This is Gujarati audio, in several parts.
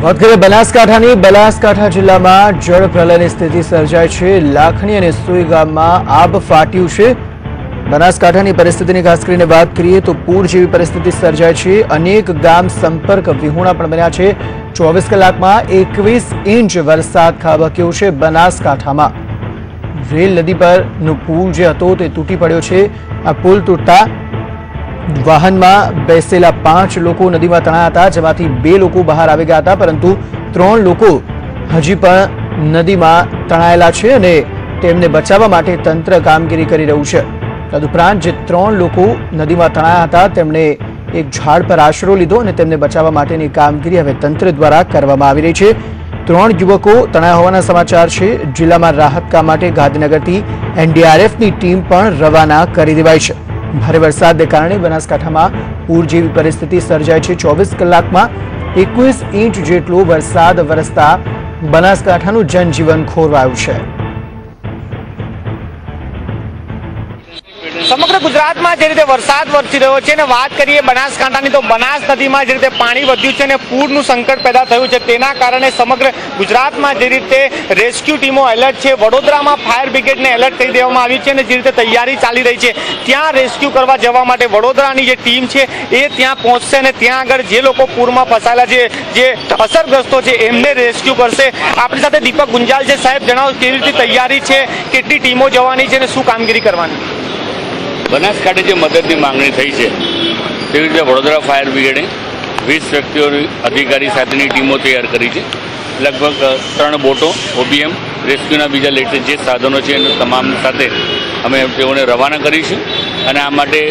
વાત કરીએ બનાસકાંઠા જિલ્લામાં જળ પ્રલયની સ્થિતિ સર્જાઈ છે। લાખણી અને સુઈ ગામમાં આબ ફાટ્યું છે। બનાસકાંઠાની પરિસ્થિતિની ખાસ કરીને વાત કરીએ તો પૂર જેવી પરિસ્થિતિ સર્જાઈ છે। અનેક ગામ સંપર્ક વિહોણા પણ બન્યા છે। 24 કલાકમાં 21 ઇંચ વરસાદ ખાબક્યો છે। બનાસકાંઠામાં રેલ નદી પરનો પુલ જે હતો તે તૂટી પડ્યો છે। આ પુલ તૂટતા વાહનમાં બેસેલા 5 લોકો નદીમાં તણાયા હતા, જેમાંથી 2 લોકો બહાર આવી ગયા હતા, પરંતુ 3 લોકો હજી પણ નદીમાં તણાયેલા છે અને તેમને બચાવવા માટે તંત્ર કામગીરી કરી રહ્યું છે। તદુપરાંત જે 3 લોકો નદીમાં તણાયા હતા તેમણે એક ઝાડ પર આશરો લીધો અને તેમને બચાવવા માટેની કામગીરી હવે તંત્ર દ્વારા કરવામાં આવી રહી છે। 3 યુવકો તણાયા હોવાના સમાચાર છે। જિલ્લામાં રાહત કામ માટે ગાંધીનગરથી એનડીઆરએફની ટીમ પણ રવાના કરી દેવાઈ છે। ભારે વરસાદને કારણે બનાસકાંઠામાં પૂર જેવી પરિસ્થિતિ સર્જાઈ છે। 24 કલાકમાં 21 ઇંચ જેટલો વરસાદ વરસતા બનાસકાંઠાનું જનજીવન ખોરવાયું છે। સમગ્ર ગુજરાતમાં જે રીતે વરસાદ વરસી રહ્યો છે અને વાત કરીએ બનાસકાંઠાની તો બનાસ નદીમાં જે રીતે પાણી વધ્યું છે અને પૂરનું સંકટ પેદા થયું છે, તેના કારણે સમગ્ર ગુજરાતમાં જે રીતે રેસ્ક્યુ ટીમો એલર્ટ છે। વડોદરામાં ફાયર બ્રિગેડને એલર્ટ કરી દેવામાં આવ્યું છે અને જે રીતે તૈયારી ચાલી રહી છે, ત્યાં રેસ્ક્યુ કરવા જવા માટે વડોદરાની જે ટીમ છે એ ત્યાં પહોંચશે અને ત્યાં આગળ જે લોકો પૂરમાં ફસાયેલા છે, જે અસરગ્રસ્તો છે, એમને રેસ્ક્યુ કરશે। આપણી સાથે દીપક ગુંજાલ છે। સાહેબ, જણાવો કેવી રીતે તૈયારી છે, કેટલી ટીમો જવાની છે અને શું કામગીરી કરવાની? બનાસકાંઠે જે મદદની માંગણી થઈ છે તેવી રીતે વડોદરા ફાયર બ્રિગેડે 20 વ્યક્તિઓની અધિકારી સાથેની ટીમો તૈયાર કરી છે। લગભગ 3 બોટો, ઓબીએમ, રેસ્ક્યુના બીજા લેટેસ્ટ જે સાધનો છે એના તમામ સાથે અમે તેઓને રવાના કરીશું અને આ માટે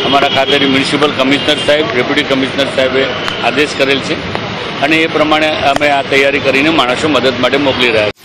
અમારા ખાતેની મ્યુનિસિપલ કમિશનર સાહેબ, ડેપ્યુટી કમિશનર સાહેબે આદેશ કરેલ છે અને એ પ્રમાણે અમે આ તૈયારી કરીને માણસો મદદ માટે મોકલી રહ્યા છીએ।